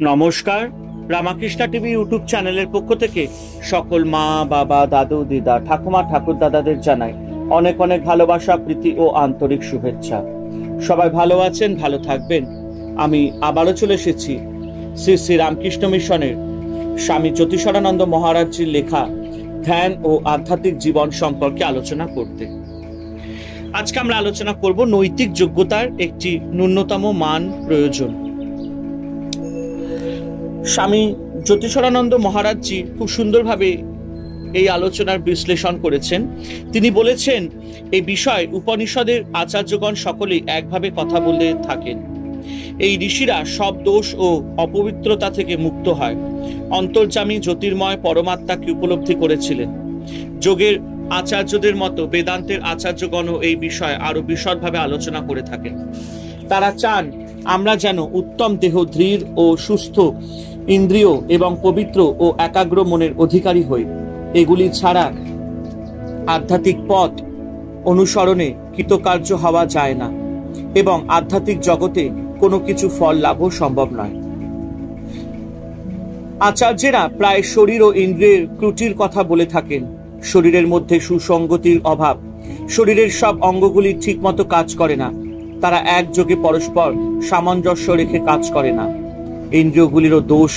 নমস্কার, Ramakrishna TV YouTube চ্যানেলের পক্ষ থেকে সকল মা, বাবা, দাদু, দিদা, ঠাকুমা, ঠাকুর দাদাদের জানাই অনেক অনেক ভালোবাসা, প্রীতি ও আন্তরিক শুভেচ্ছা। সবাই ভালো আছেন, ভালো থাকবেন। আমি আবারও চলে এসেছি শ্রী শ্রী রামকৃষ্ণ মিশনের স্বামী জ্যোতিষানন্দ মহারাজজির লেখা ধ্যান ও আধ্যাত্মিক জীবন সম্পর্কে আলোচনা করতে। আজকে আমরা আলোচনা করব নৈতিক যোগ্যতার একটি ন্যূনতম মান প্রয়োজন। স্বামী জ্যোতিষানন্দ মহারাজজি খুব সুন্দরভাবে এই আলোচনার বিশ্লেষণ করেছেন। তিনি বলেছেন, এই বিষয় উপনিষদের আচার্যগণ সকলেই একভাবে কথা বলে থাকেন। এই ঋষিরা সব দোষ ও অপবিত্রতা থেকে মুক্ত হয় অন্তর্যামী জ্যোতির্ময় পরমাত্মাকে উপলব্ধি করেছিলেন। যোগের আচার্যদের মতো বেদান্তের আচার্যগণও এই বিষয়ে আরো বিশদভাবে আলোচনা করে থাকেন। তারা চান আমরা যেন উত্তম দেহ, দৃঢ় ও সুস্থ ইন্দ্রিয় এবং পবিত্র ও একাগ্র মনের অধিকারী হই। এগুলি ছাড়া আধ্যাত্মিক পথ অনুসরণে কৃতকার্য হওয়া যায় না এবং আধ্যাত্মিক জগতে কোনো কিছু ফল লাভও সম্ভব নয়। আচার্যেরা প্রায় শরীর ও ইন্দ্রিয়ের ত্রুটির কথা বলে থাকেন। শরীরের মধ্যে সুসংগতির অভাব, শরীরের সব অঙ্গগুলি ঠিকমতো কাজ করে না, তারা একযোগে পরস্পর সামঞ্জস্য রেখে কাজ করে না। ইন্দ্রিয়গুলিরও দোষ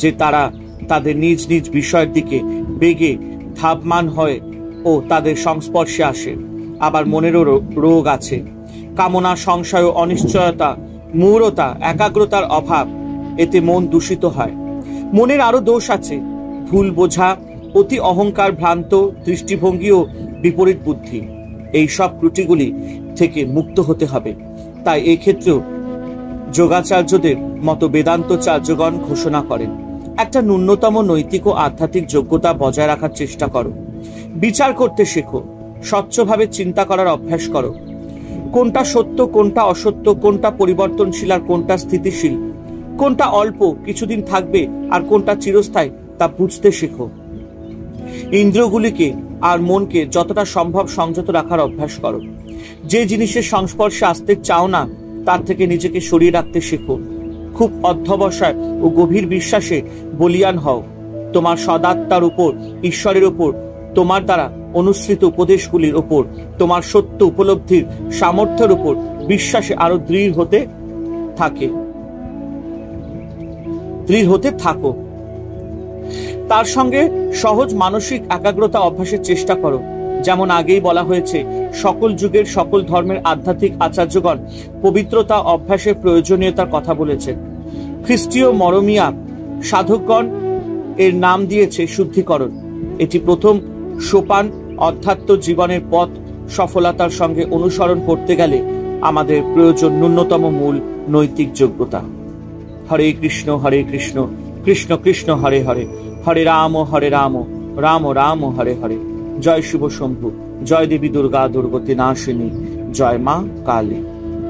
যে তারা তাদের নিজ নিজ বিষয়ের দিকে বেগে ধাবমান হয় ও তাদের সংস্পর্শে আসে। আবার মনেরও রোগ আছে, কামনা, সংশয়, অনিশ্চয়তা, মূঢ়তা, একাগ্রতার অভাব, এতে মন দূষিত হয়। মনের আরো দোষ আছে, ভুল বোঝা, অতি অহংকার, ভ্রান্ত দৃষ্টিভঙ্গি ও বিপরীত বুদ্ধি। এই সব ত্রুটিগুলি থেকে মুক্ত হতে হবে। তাই এই ক্ষেত্রেও যোগাচার্যদের মতো বেদান্তচার্যগণ ঘোষণা করেন, একটা ন্যূনতম নৈতিক ও আধ্যাত্মিক যোগ্যতা বজায় রাখার চেষ্টা করো। বিচার করতে শেখো, স্বচ্ছভাবে চিন্তা করার অভ্যাস করো। কোনটা সত্য, কোনটা অসত্য, কোনটা পরিবর্তনশীল আর কোনটা স্থিতিশীল, কোনটা অল্প কিছুদিন থাকবে আর কোনটা চিরস্থায়ী, তা বুঝতে শেখো। ইন্দ্রিয়গুলিকে আর মনকে যতটা সম্ভব সংযত রাখার অভ্যাস করো। যে জিনিসের সংস্পর্শে আসতে চাও না তার থেকে নিজেকে সরিয়ে রাখতে শেখো। খুব অধ্যবসায় ও গভীর বিশ্বাসে বলিয়ান হও। তোমার সদাত্মার উপর, ঈশ্বরের উপর, তোমার দ্বারা অনুসৃত উপদেশগুলির উপর, তোমার সত্য উপলব্ধির সামর্থ্যের উপর বিশ্বাসে আরো দৃঢ় হতে থাকো। তার সঙ্গে সহজ মানসিক একাগ্রতা অভ্যাসের চেষ্টা করো। যেমন আগেই বলা হয়েছে, সকল যুগের সকল ধর্মের আধ্যাত্মিক আচার্যগণ পবিত্রতা অভ্যাসের প্রয়োজনীয়তার কথা বলেছেন। খ্রিস্টীয় মরমিয়া সাধকগণ এর নাম দিয়েছে শুদ্ধিকরণ। এটি প্রথম সোপান। অধ্যাত্ম জীবনের পথ সফলতার সঙ্গে অনুসরণ করতে গেলে আমাদের প্রয়োজন ন্যূনতম মূল নৈতিক যোগ্যতা। হরে কৃষ্ণ কৃষ্ণ কৃষ্ণ হরে হরে, হরে রাম রাম রাম হরে হরে। জয় শিব শম্ভু, জয় দেবী দুর্গা দুর্গতি নাশিনী, জয় মা কালী।